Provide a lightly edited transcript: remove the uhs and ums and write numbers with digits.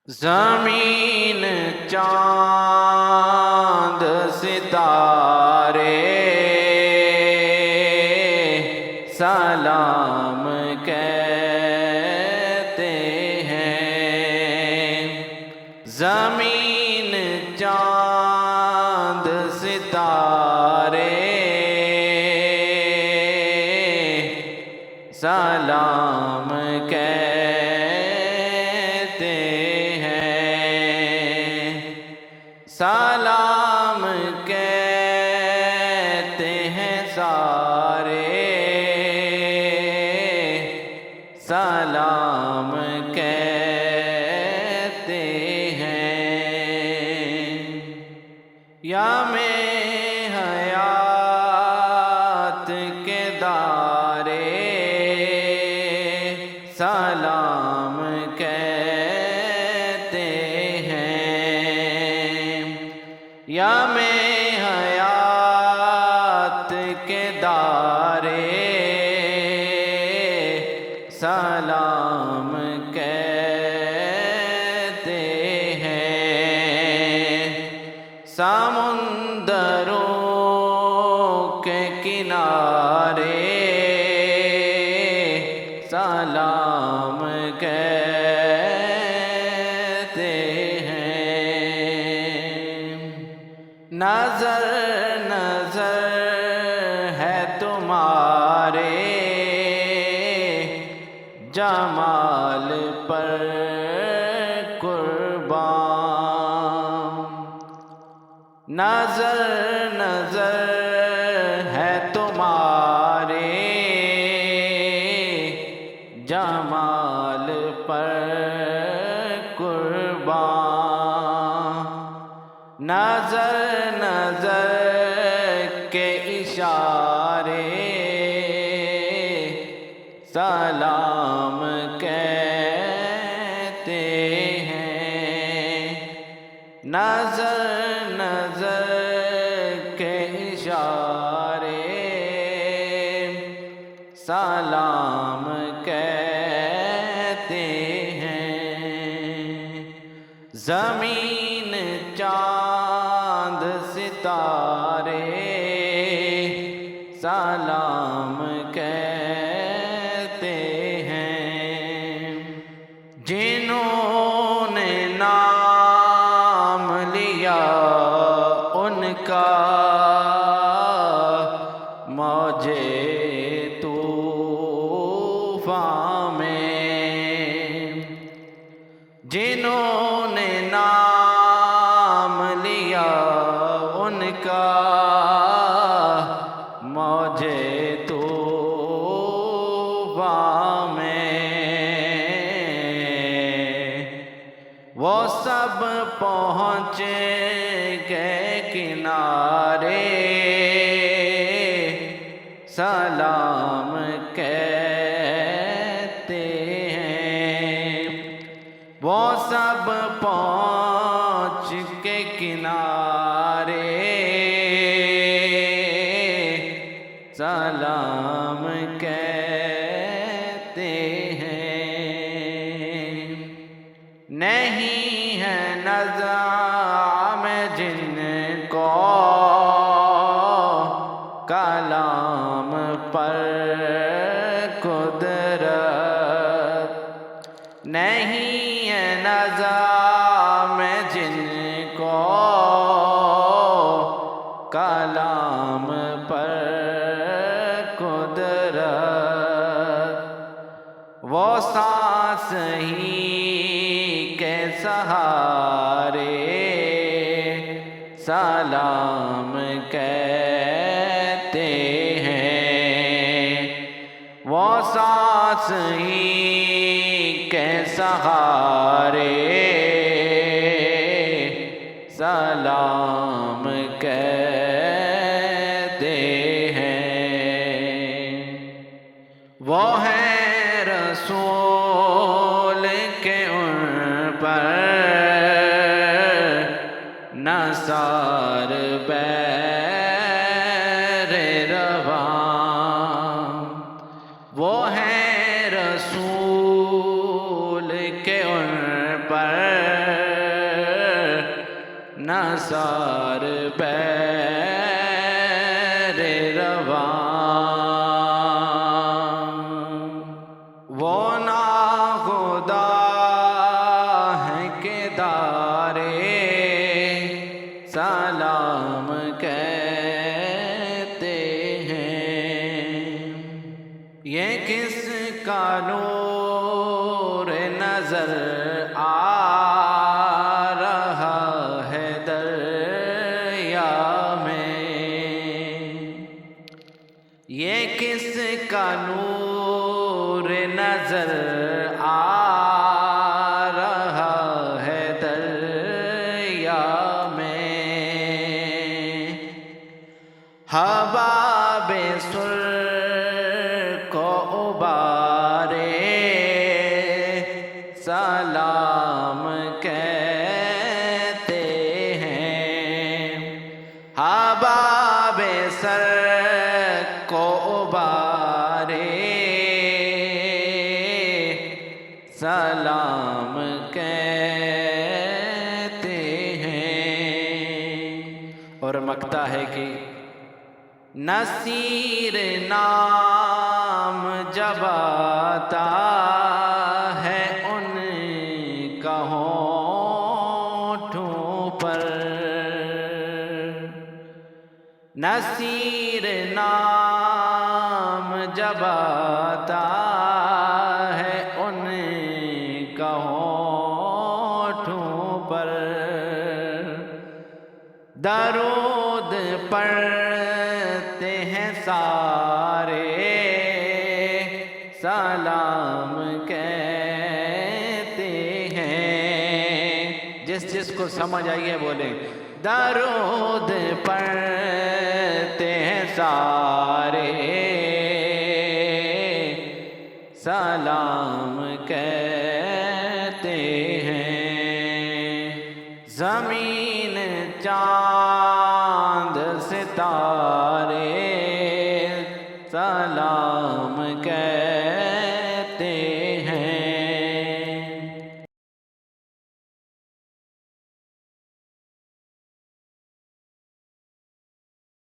زمین چاند ستارے سلام کہتے ہیں۔ زمین چاند ستارے سلام کہتے ہیں۔ سلام کہتے ہیں سارے، سلام کہتے ہیں۔ یا میں حیات کے دارے سلام کہتے ہیں۔ یا میں حیات کے دارے سلام کہتے ہیں۔ سمندروں کے کنارے سلام کہتے ہیں۔ نظر نظر ہے تمہارے جمال پر قربان۔ نظر نظر ہے تمہارے جمال پر قربان۔ نظر نظر کے اشارے سلام کہتے ہیں۔ نظر نظر کے اشارے سلام کہتے ہیں۔ زمین چاند ستارے سلام کہتے ہیں۔ جنہوں نے نام لیا ان کا موجے طوفان میں۔ جنہوں نے نام لیا ان کا موجے طوفان میں۔ وہ سب پہنچے گئے کنارے سلام کہتے ہیں۔ وہ سب پہنچ کے کنارے سلام کہتے ہیں۔ نہیں ہے نظام جن کو کلام پر قدرت، نہیں ہے نظام جن کو کلام پر قدرت۔ وہ سانس ہی کے سہارے سلام کہتے ہیں۔ وہ سانس ہی کے سہارے سلام کہتے ہیں۔ وہ ہے رسول کے ان پر نثار بیر رواں۔ وہ ہے رسول کے ان پر نثار پیر رواں وہ ناخدا ہے کہ دارے سلام کہتے ہیں یہ کس کا نور نظر آ رہا ہے دریا میں یہ کس کا نور نظر آ رہا ہے دریا میں حباب سر کو ابارے سلام کہتے ہیں حباب سر کو ابارے سلام کہتے ہیں اور مکتا ہے کہ نصیر نام جب آتا ہے ان کا ہونٹوں پر نصیر نام جب آتا ہے ان کا ہونٹوں پر درود پڑھتے ہیں سارے سلام کہتے ہیں جس جس کو سمجھ آئیے بولیں درود پڑھتے ہیں سارے سلام کہتے ہیں زمین